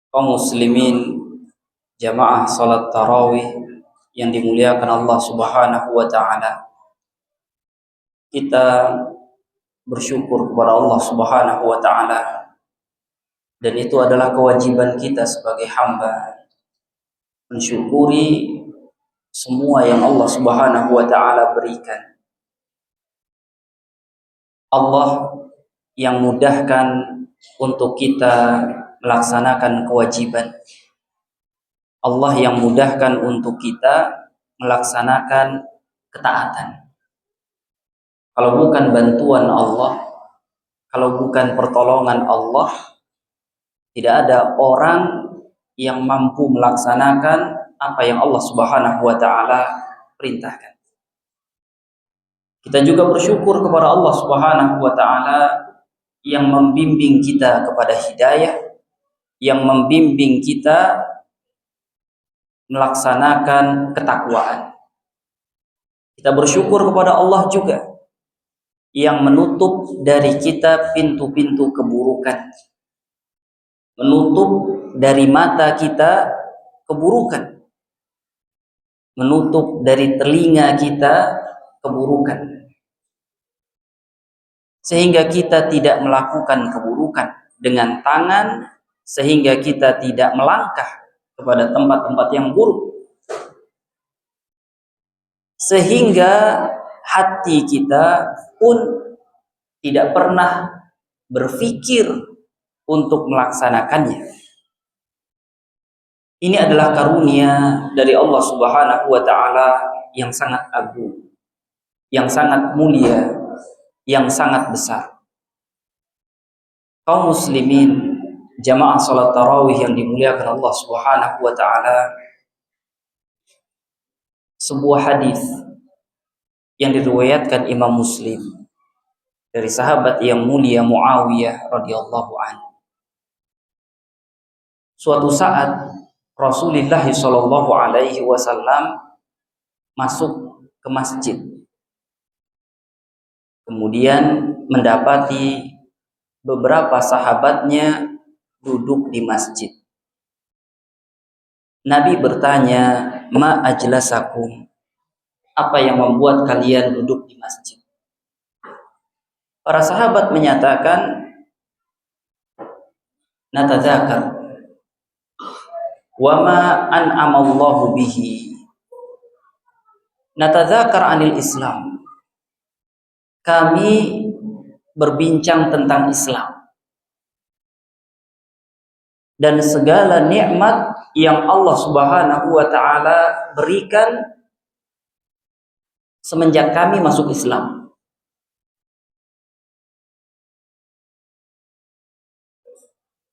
kaum muslimin jamaah salat tarawih yang dimuliakan Allah Subhanahu wa taala. Kita bersyukur kepada Allah Subhanahu wa taala, dan itu adalah kewajiban kita sebagai hamba, mensyukuri semua yang Allah Subhanahu wa taala berikan. Allah yang mudahkan untuk kita melaksanakan kewajiban. Allah yang mudahkan untuk kita melaksanakan ketaatan. Kalau bukan bantuan Allah, kalau bukan pertolongan Allah, tidak ada orang yang mampu melaksanakan apa yang Allah Subhanahu wa taala perintahkan. Kita juga bersyukur kepada Allah Subhanahu wa taala yang membimbing kita kepada hidayah, yang membimbing kita melaksanakan ketakwaan. Kita bersyukur kepada Allah juga yang menutup dari kita pintu-pintu keburukan, menutup dari mata kita keburukan, menutup dari telinga kita keburukan, sehingga kita tidak melakukan keburukan dengan tangan, sehingga kita tidak melangkah kepada tempat-tempat yang buruk, sehingga hati kita pun tidak pernah berpikir untuk melaksanakannya. Ini adalah karunia dari Allah Subhanahu wa taala yang sangat agung, yang sangat mulia, yang sangat besar. Kaum muslimin jamaah salat tarawih yang dimuliakan Allah Subhanahu wa taala, sebuah hadis yang diriwayatkan Imam Muslim dari sahabat yang mulia Muawiyah radhiyallahu anhu. Suatu saat Rasulullah sallallahu alaihi wasallam masuk ke masjid. Kemudian mendapati beberapa sahabatnya duduk di masjid. Nabi bertanya, "Ma ajlasakum?" Apa yang membuat kalian duduk di masjid? Para sahabat menyatakan, "Natadzakar wa ma an'amallahu bihi." Natadzakar anil Islam. Kami berbincang tentang Islam dan segala nikmat yang Allah Subhanahu wa taala berikan semenjak kami masuk Islam.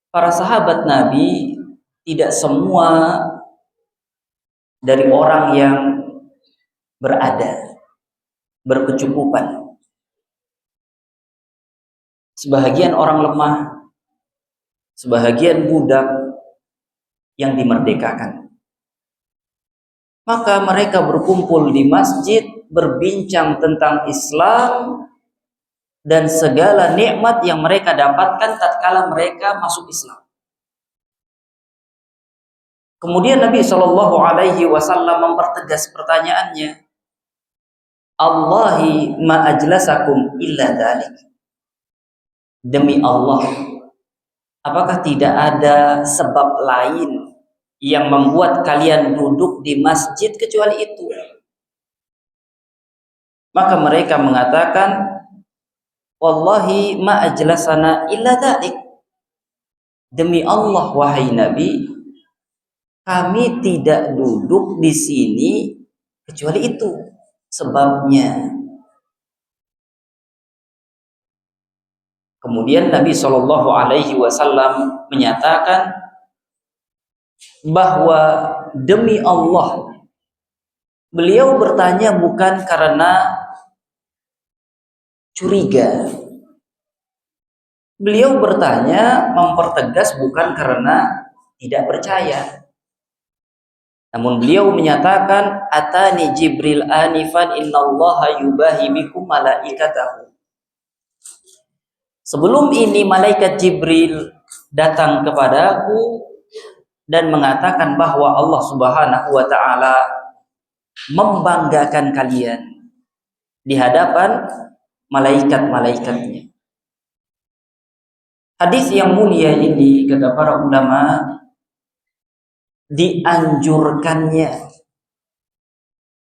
Para sahabat Nabi tidak semua dari orang yang berada, berkecukupan. Sebahagian orang lemah, sebahagian budak yang dimerdekakan. Maka mereka berkumpul di masjid, berbincang tentang Islam dan segala nikmat yang mereka dapatkan tatkala mereka masuk Islam. Kemudian Nabi Shallallahu alaihi wasallam mempertegas pertanyaannya, "Allahi ma ajlasakum illa dzalik." Demi Allah, apakah tidak ada sebab lain yang membuat kalian duduk di masjid kecuali itu? Maka mereka mengatakan, "Wallahi ma ajlasana illa dzalik." Demi Allah, wahai Nabi, kami tidak duduk di sini kecuali itu sebabnya. Kemudian Nabi Shallallahu alaihi wasallam menyatakan bahwa demi Allah, beliau bertanya bukan karena curiga. Beliau bertanya, mempertegas bukan karena tidak percaya. Namun beliau menyatakan, "Atani Jibril anifan innallaha yubahi bikum malaikatahu." Sebelum ini malaikat Jibril datang kepadaku dan mengatakan bahwa Allah Subhanahu wa taala membanggakan kalian di hadapan malaikat-malaikatnya. Hadis yang mulia ini, kata para ulama, dianjurkannya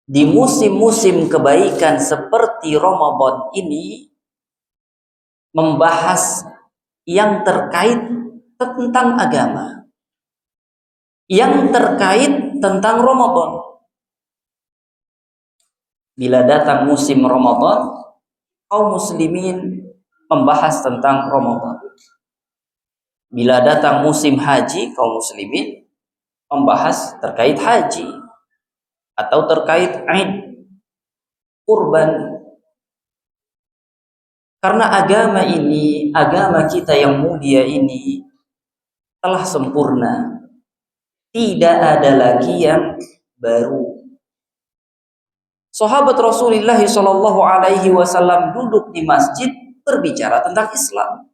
di musim-musim kebaikan seperti Ramadan ini membahas yang terkait tentang agama, yang terkait tentang Ramadan. Bila datang musim Ramadan, kaum muslimin membahas tentang Ramadan. Bila datang musim haji, kaum muslimin membahas terkait haji atau terkait Id, kurban. Karena agama ini, agama kita yang mulia ini telah sempurna. Tidak ada lagi yang baru. Sahabat Rasulullah Shallallahu Alaihi Wasallam duduk di masjid berbicara tentang Islam,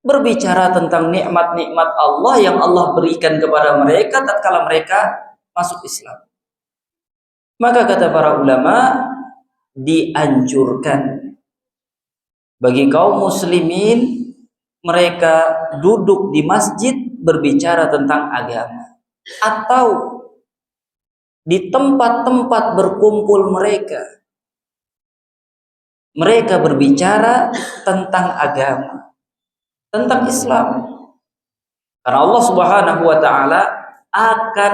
berbicara tentang nikmat-nikmat Allah yang Allah berikan kepada mereka tatkala mereka masuk Islam. Maka kata para ulama, dianjurkan bagi kaum muslimin mereka duduk di masjid berbicara tentang agama, atau di tempat-tempat berkumpul mereka berbicara tentang agama, tentang Islam. Karena Allah Subhanahu wa taala akan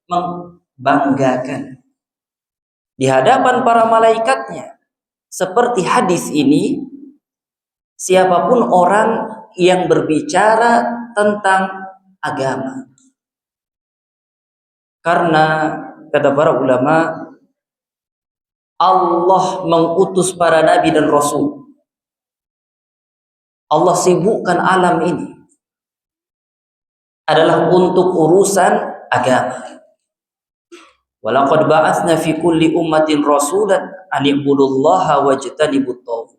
membanggakan di hadapan para malaikatnya. Seperti hadis ini, siapapun orang yang berbicara tentang agama. Karena kata para ulama, Allah mengutus para nabi dan rasul. Allah sibukkan alam ini adalah untuk urusan agama. Walaqad ba'atsna fi kulli ummatin rasulan an ibudullaha wajtanibut taghut.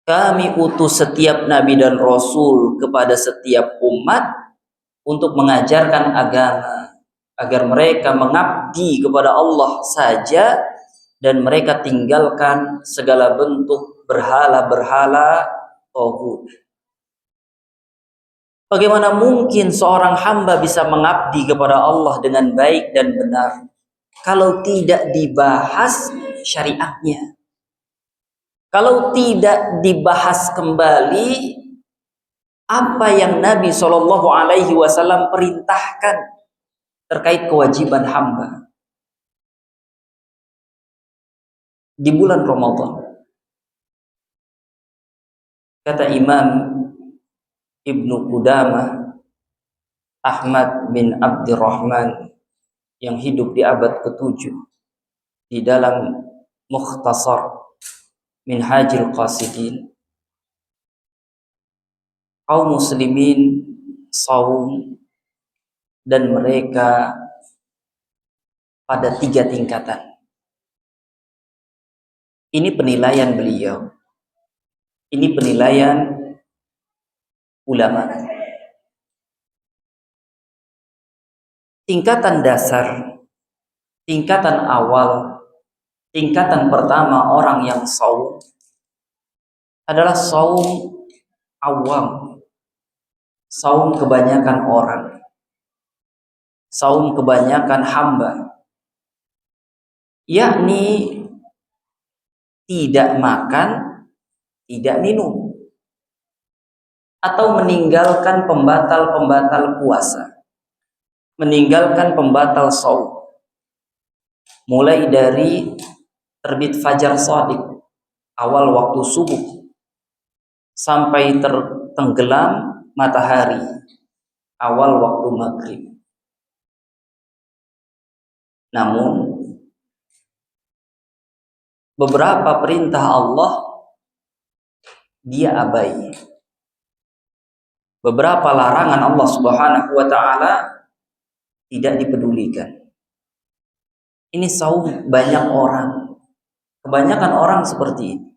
Kami utus setiap nabi dan rasul kepada setiap umat untuk mengajarkan agama, agar mereka mengabdi kepada Allah saja dan mereka tinggalkan segala bentuk berhala-berhala taghut. Bagaimana mungkin seorang hamba bisa mengabdi kepada Allah dengan baik dan benar kalau tidak dibahas syariatnya, kalau tidak dibahas kembali apa yang Nabi Shallallahu Alaihi Wasallam perintahkan terkait kewajiban hamba di bulan Ramadan. Kata Imam Ibnu Qudamah Ahmad bin Abdurrahman yang hidup di abad ke-7 di dalam Mukhtasar Minhajil Qasidin, kaum muslimin saum dan mereka pada 3 tingkatan. Ini penilaian beliau. Ini penilaian ulama. Tingkatan dasar, tingkatan awal, tingkatan pertama orang yang saum adalah saum awam, saum kebanyakan orang, saum kebanyakan hamba, yakni tidak makan, tidak minum, atau meninggalkan pembatal-pembatal puasa, meninggalkan pembatal shaum, mulai dari terbit fajar shadiq, awal waktu subuh, sampai tenggelam matahari, awal waktu maghrib. Namun beberapa perintah Allah dia abai. Beberapa larangan Allah Subhanahu wa taala tidak dipedulikan. Ini saum banyak orang. Kebanyakan orang seperti ini.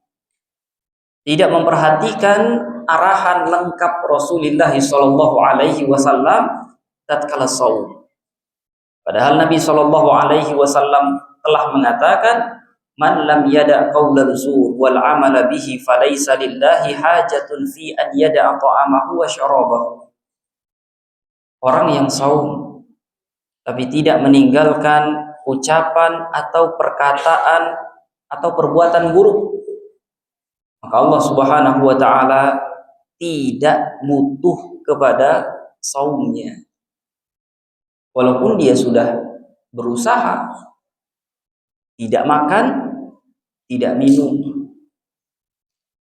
Tidak memperhatikan arahan lengkap Rasulullah sallallahu alaihi wasallam tatkala saum. Padahal Nabi sallallahu alaihi wasallam telah mengatakan, "Man lam yada' qaulal zur wal 'amala bihi falaysa lillahi hajatun fi an yada'a ta'amahu wa syarabahu." Orang yang saum tapi tidak meninggalkan ucapan atau perkataan atau perbuatan buruk, maka Allah Subhanahu wa taala tidak butuh kepada saumnya. Walaupun dia sudah berusaha tidak makan, tidak minum.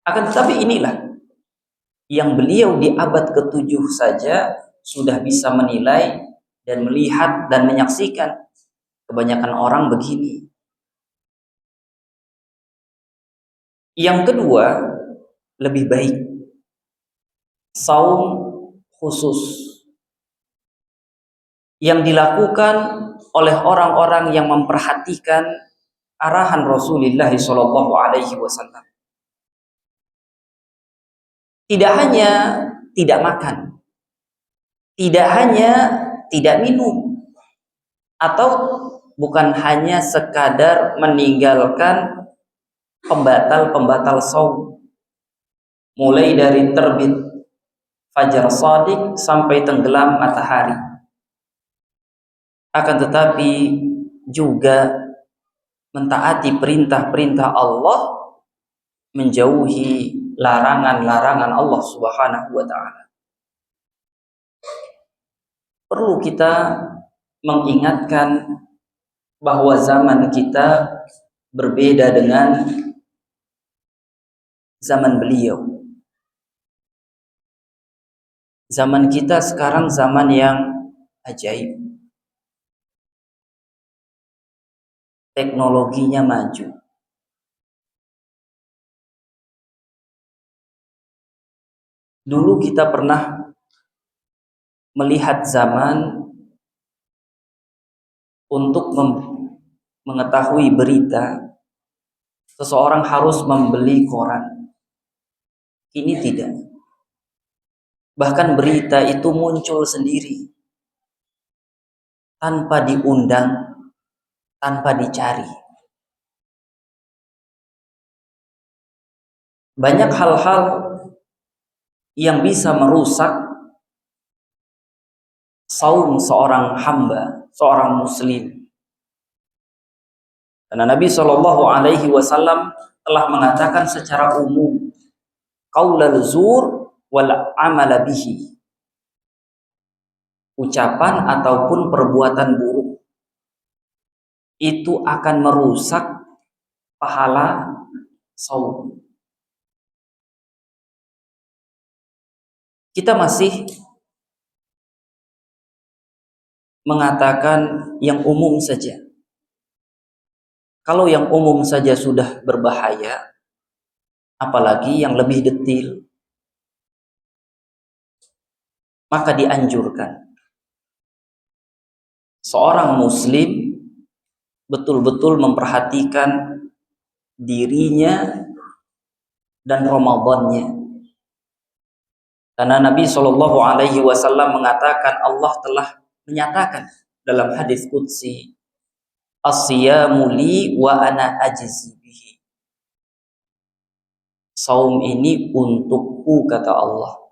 Akan tetapi inilah yang beliau di abad ke-7 saja sudah bisa menilai dan melihat dan menyaksikan kebanyakan orang begini. Yang kedua, lebih baik saum khusus yang dilakukan oleh orang-orang yang memperhatikan arahan Rasulullah sallallahu alaihi wasallam. Tidak hanya tidak makan, tidak hanya tidak minum, atau bukan hanya sekadar meninggalkan pembatal-pembatal saum, mulai dari terbit fajar shadiq sampai tenggelam matahari. Akan tetapi juga mentaati perintah-perintah Allah, menjauhi larangan-larangan Allah Subhanahu wa taala. Perlu kita mengingatkan bahwa zaman kita berbeda dengan zaman beliau. Zaman kita sekarang zaman yang ajaib. Teknologinya maju. Dulu kita pernah melihat zaman untuk mengetahui berita, seseorang harus membeli koran. Kini tidak. Bahkan berita itu muncul sendiri, tanpa diundang, tanpa dicari. Banyak hal-hal yang bisa merusak saum seorang hamba, seorang muslim. Karena Nabi Shallallahu Alaihi Wasallam telah mengatakan secara umum, qaulal zur wal amala bihi, ucapan ataupun perbuatan buruk itu akan merusak pahala saum. Kita masih mengatakan yang umum saja. Kalau yang umum saja sudah berbahaya, apalagi yang lebih detil. Maka dianjurkan seorang muslim betul-betul memperhatikan dirinya dan Ramadannya. Karena Nabi Shallallahu Alaihi Wasallam mengatakan, Allah telah menyatakan dalam hadis qudsi, as-siyamu li wa ana ajzi bihi. Saum ini untukku, kata Allah,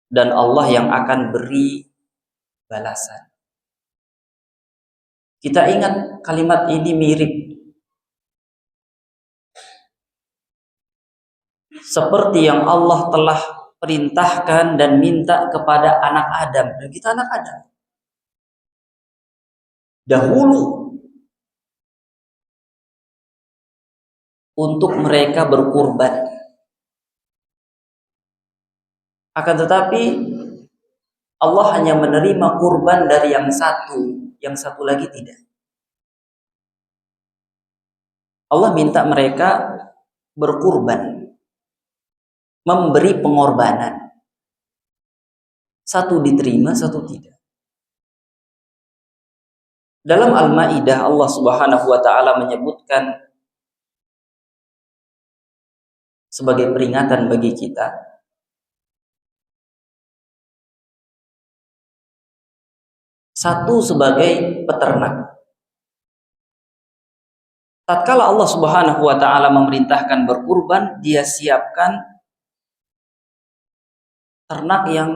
dan Allah yang akan beri balasan. Kita ingat kalimat ini mirip seperti yang Allah telah perintahkan dan minta kepada anak Adam. Dan kita anak Adam. Dahulu untuk mereka berkurban. Akan tetapi Allah hanya menerima kurban dari yang satu lagi tidak. Allah minta mereka berkurban, memberi pengorbanan. Satu diterima, satu tidak. Dalam Al-Maidah Allah Subhanahu wa taala menyebutkan sebagai peringatan bagi kita, Satu sebagai peternak. Tatkala Allah Subhanahu wa taala memerintahkan berkurban, dia siapkan ternak yang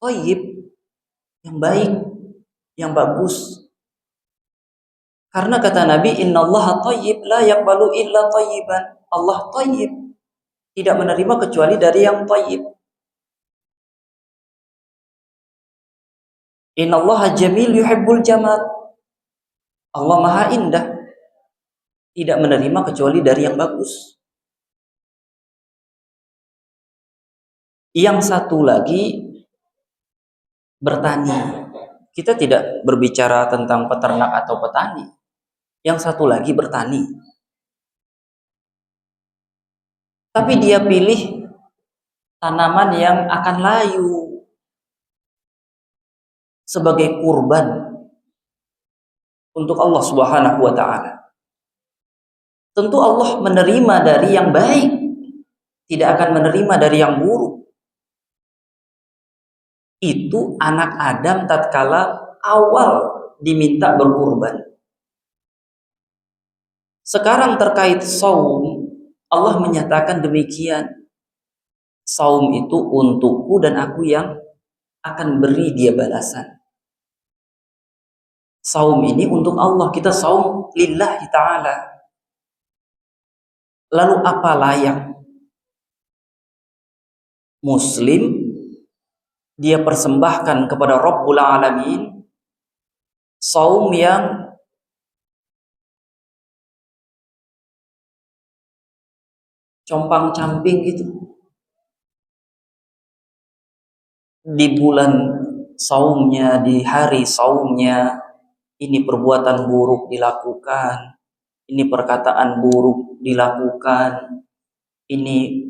thayyib, yang baik, yang bagus. Karena kata Nabi, innallaha thayyib la yaqbalu illa thayyiban. Allah thayyib, tidak menerima kecuali dari yang thayyib. Innallaha jamil yuhibbul jamal. Allah Maha Indah, tidak menerima kecuali dari yang bagus. Yang satu lagi bertani. Kita tidak berbicara tentang peternak atau petani. Yang satu lagi bertani. Tapi dia pilih tanaman yang akan layu sebagai kurban untuk Allah Subhanahu wa taala. Tentu Allah menerima dari yang baik, tidak akan menerima dari yang buruk. Itu anak Adam tatkala awal diminta berkurban. Sekarang terkait saum, Allah menyatakan demikian. Saum itu untukku dan aku yang akan beri dia balasan. Saum ini untuk Allah, kita saum lillahi ta'ala. Lalu apa layak Muslim dia persembahkan kepada Rabbul Alamin saum yang compang-camping gitu. Di bulan saumnya, di hari saumnya, ini perbuatan buruk dilakukan, ini perkataan buruk dilakukan, ini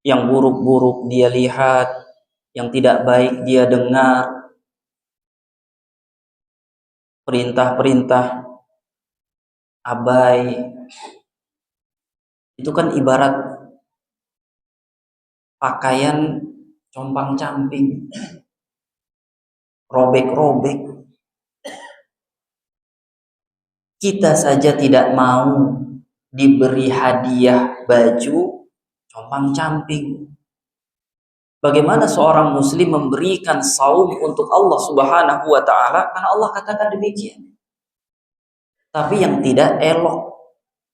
yang buruk-buruk dia lihat, yang tidak baik dia dengar, perintah-perintah abai. Itu kan ibarat pakaian compang-camping, robek-robek. Kita saja tidak mau diberi hadiah baju compang-camping. Bagaimana seorang muslim memberikan saum untuk Allah Subhanahu wa taala? Karena Allah katakan demikian. Tapi yang tidak elok,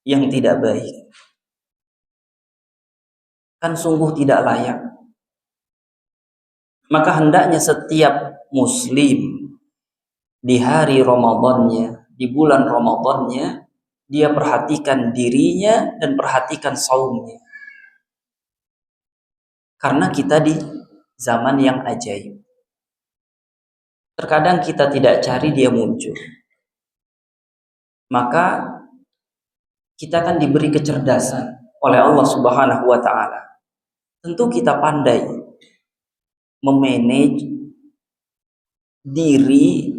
yang tidak baik, kan sungguh tidak layak. Maka hendaknya setiap muslim di hari Ramadannya, di bulan Ramadannya, dia perhatikan dirinya dan perhatikan saumnya. Karena kita di zaman yang ajaib. Terkadang kita tidak cari dia muncul. Maka kita akan diberi kecerdasan oleh Allah Subhanahu wa taala. Tentu kita pandai memanage diri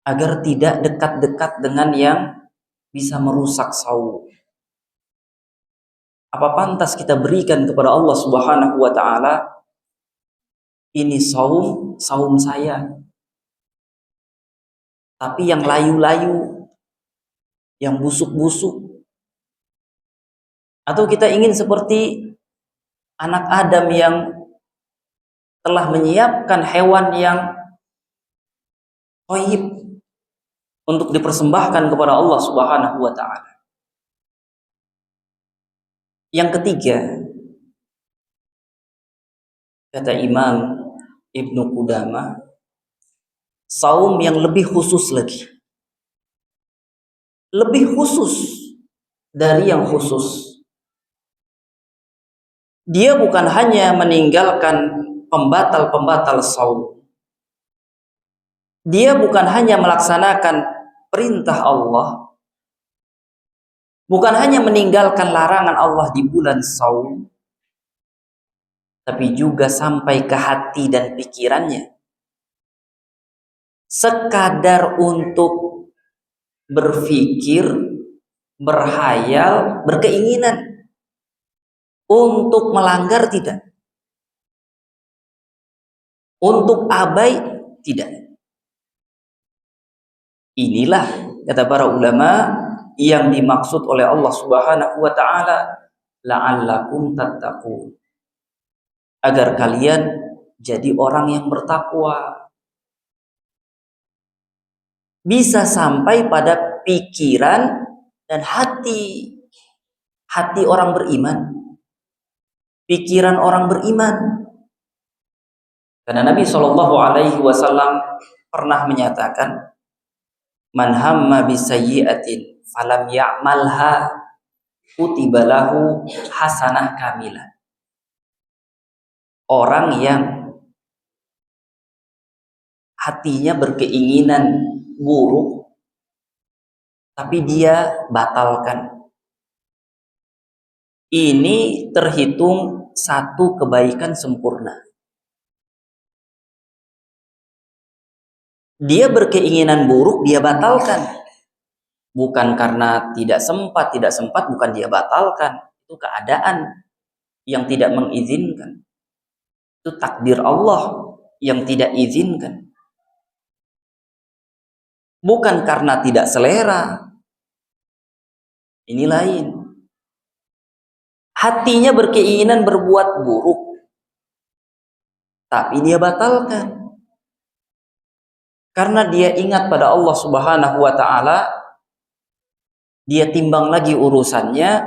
agar tidak dekat-dekat dengan yang bisa merusak saum. Apa pantas kita berikan kepada Allah Subhanahu wa taala, ini saum saya. Tapi yang layu-layu, yang busuk-busuk. Atau kita ingin seperti anak Adam yang telah menyiapkan hewan yang thayyib untuk dipersembahkan kepada Allah Subhanahu wa taala. Yang ketiga, kata Imam Ibnu Qudamah, saum yang lebih khusus lagi. Lebih khusus dari yang khusus. Dia bukan hanya meninggalkan pembatal-pembatal saum. Dia bukan hanya melaksanakan perintah Allah, bukan hanya meninggalkan larangan Allah di bulan saum, tapi juga sampai ke hati dan pikirannya. Sekadar untuk berpikir, berhayal, berkeinginan untuk melanggar tidak. Untuk abai Tidak. Inilah kata para ulama yang dimaksud oleh Allah Subhanahu wa taala, la'allakum tattaqun. Agar kalian jadi orang yang bertakwa. Bisa sampai pada pikiran dan hati orang beriman, pikiran orang beriman. Karena Nabi Shallallahu Alaihi Wasallam pernah menyatakan, man hamma bisayyi'atin falam ya'malha kutiba lahu hasanah kamilah. Orang yang hatinya berkeinginan buruk tapi dia batalkan, ini terhitung satu kebaikan sempurna. Dia berkeinginan buruk, dia batalkan. Bukan karena tidak sempat, bukan dia batalkan. Itu keadaan yang tidak mengizinkan. Itu takdir Allah yang tidak izinkan. Bukan karena tidak selera. Ini lain. Hatinya berkeinginan berbuat buruk, tapi dia batalkan. Karena dia ingat pada Allah Subhanahu wa taala, dia timbang lagi urusannya,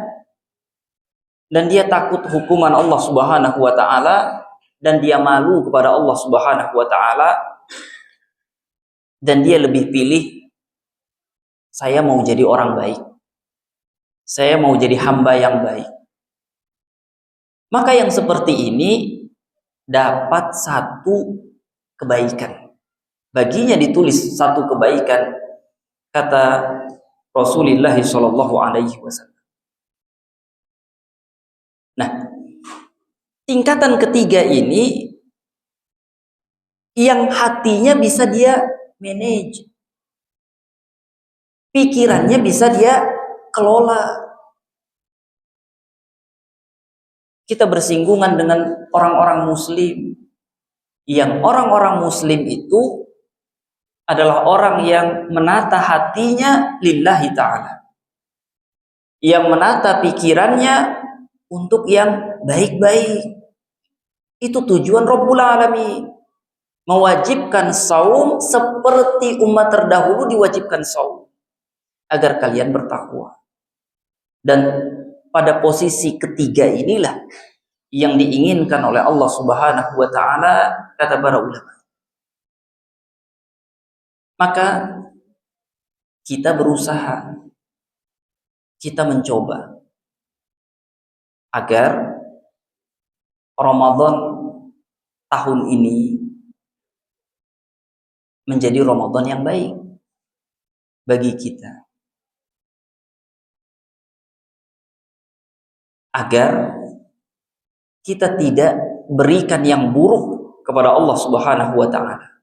dan dia takut hukuman Allah Subhanahu wa taala, dan dia malu kepada Allah Subhanahu wa taala, dan dia lebih pilih, saya mau jadi orang baik. Saya mau jadi hamba yang baik. Maka yang seperti ini dapat satu kebaikan. Baginya ditulis satu kebaikan, kata Rasulullah Shallallahu Alaihi Wasallam. Nah, tingkatan ketiga ini yang hatinya bisa dia manage, pikirannya bisa dia kelola. Kita bersinggungan dengan orang-orang Muslim, yang orang-orang Muslim itu adalah orang yang menata hatinya lillahi ta'ala, yang menata pikirannya untuk yang baik-baik. Itu tujuan Rabbul Alamin, mewajibkan saum seperti umat terdahulu diwajibkan saum, agar kalian bertakwa. Dan pada posisi ketiga inilah yang diinginkan oleh Allah Subhanahu wa taala, kata para ulama. Maka kita berusaha, kita mencoba agar Ramadan tahun ini menjadi Ramadan yang baik bagi kita, agar kita tidak berikan yang buruk kepada Allah Subhanahu wa taala.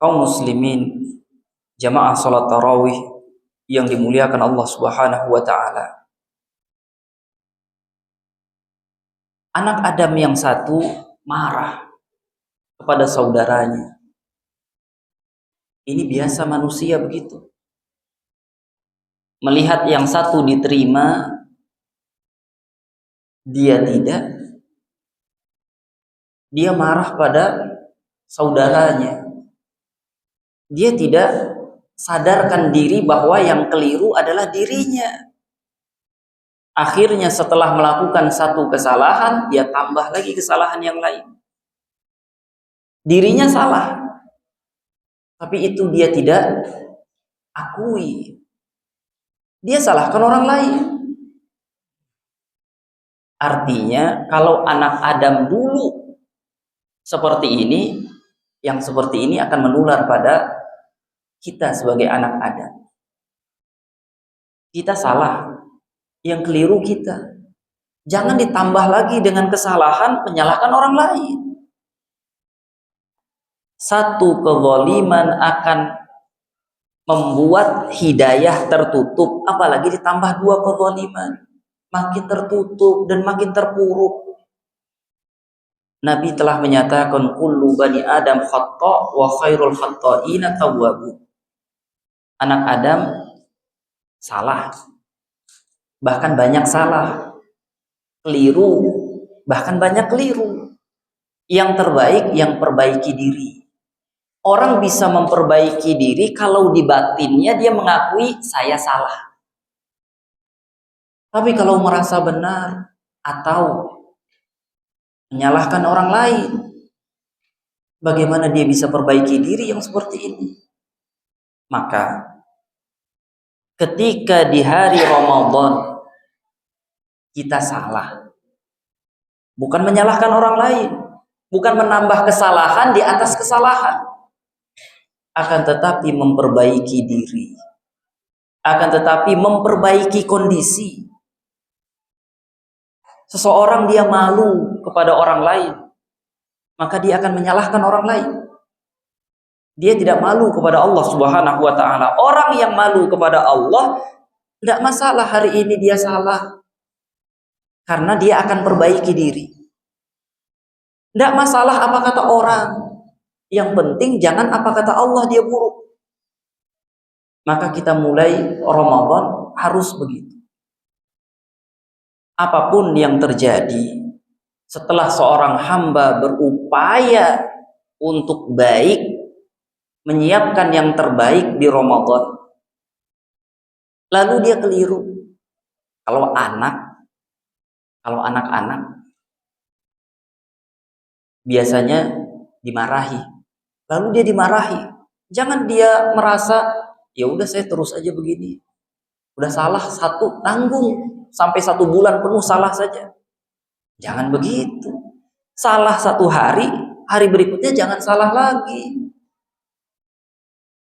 Kaum muslimin jamaah salat tarawih yang dimuliakan Allah Subhanahu wa taala. Anak Adam yang satu marah kepada saudaranya. Ini biasa manusia begitu. Melihat yang satu diterima, dia tidak, dia marah pada saudaranya. Dia tidak sadarkan diri bahwa yang keliru adalah dirinya. Akhirnya setelah melakukan satu kesalahan, dia tambah lagi kesalahan yang lain. Dirinya salah, tapi itu dia tidak akui. Dia salahkan orang lain. Artinya kalau anak Adam dulu seperti ini, yang seperti ini akan menular pada kita sebagai anak Adam. Kita salah, yang keliru kita. Jangan ditambah lagi dengan kesalahan menyalahkan orang lain. Satu kezaliman akan membuat hidayah tertutup, apalagi ditambah dua kezaliman, makin tertutup dan makin terpuruk. Nabi telah menyatakan kullu bani Adam khata' wa khairul khata'ina tawwabun. Anak Adam salah, bahkan banyak salah, keliru, bahkan banyak keliru. Yang terbaik yang perbaiki diri. Orang bisa memperbaiki diri kalau di batinnya dia mengakui saya salah. Tapi kalau merasa benar atau menyalahkan orang lain, bagaimana dia bisa perbaiki diri yang seperti ini? Maka ketika di hari Ramadan kita salah, bukan menyalahkan orang lain, bukan menambah kesalahan di atas kesalahan, akan tetapi memperbaiki diri, akan tetapi memperbaiki kondisi. Seseorang dia malu kepada orang lain, maka dia akan menyalahkan orang lain. Dia tidak malu kepada Allah Subhanahu wa taala. Orang yang malu kepada Allah tidak masalah hari ini dia salah, karena dia akan perbaiki diri. Tidak masalah apa kata orang, yang penting jangan apa kata Allah dia buruk. Maka kita mulai Ramadan harus begitu. Apapun yang terjadi, setelah seorang hamba berupaya untuk baik, menyiapkan yang terbaik di Ramadan, lalu dia keliru. Kalau anak-anak biasanya dimarahi, lalu dia dimarahi. Jangan dia merasa ya udah saya terus aja begini, udah salah satu tanggung sampai 1 bulan penuh salah saja. Jangan begitu. Salah 1 hari, hari berikutnya jangan salah lagi.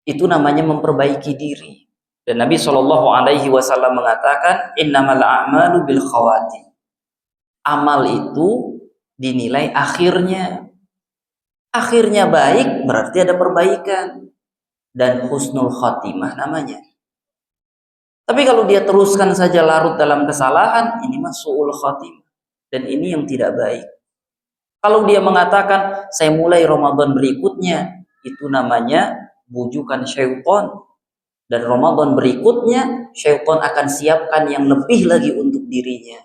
Itu namanya memperbaiki diri. Dan Nabi Shallallahu Alaihi Wasallam mengatakan, innamal a'malu bil khawatim. Amal itu dinilai akhirnya. Akhirnya baik berarti ada perbaikan. Dan husnul khatimah namanya. Tapi kalau dia teruskan saja larut dalam kesalahan, ini mah su'ul khatimah. Dan ini yang tidak baik. Kalau dia mengatakan, saya mulai Ramadan berikutnya, itu namanya bujukan syaitan. Dan Ramadan berikutnya, syaitan akan siapkan yang lebih lagi untuk dirinya.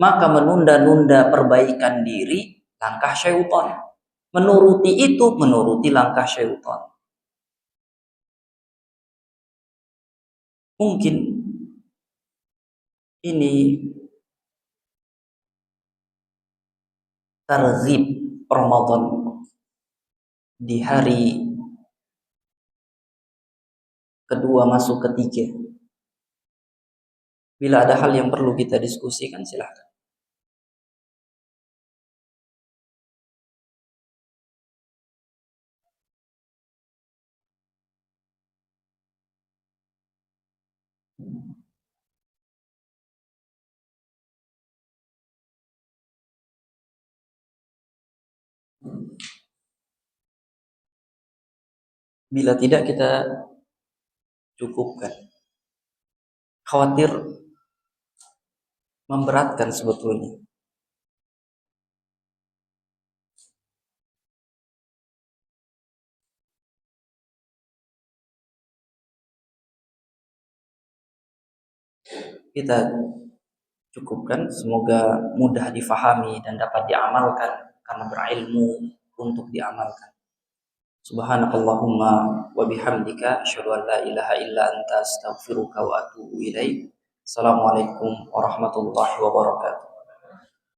Maka menunda-nunda perbaikan diri, langkah syaitan. Menuruti itu, menuruti langkah syaitan. Mungkin ini tarzib Ramadan di hari kedua masuk ketiga. Bila ada hal yang perlu kita diskusikan, silahkan. Bila tidak kita cukupkan. Khawatir memberatkan sebetulnya. Kita cukupkan, semoga mudah difahami dan dapat diamalkan karena berilmu untuk diamalkan. Subhanakallahumma wa bihamdika asyhadu an la ilaha illa anta astaghfiruka wa atubu ilaik. Assalamualaikum warahmatullahi wabarakatuh.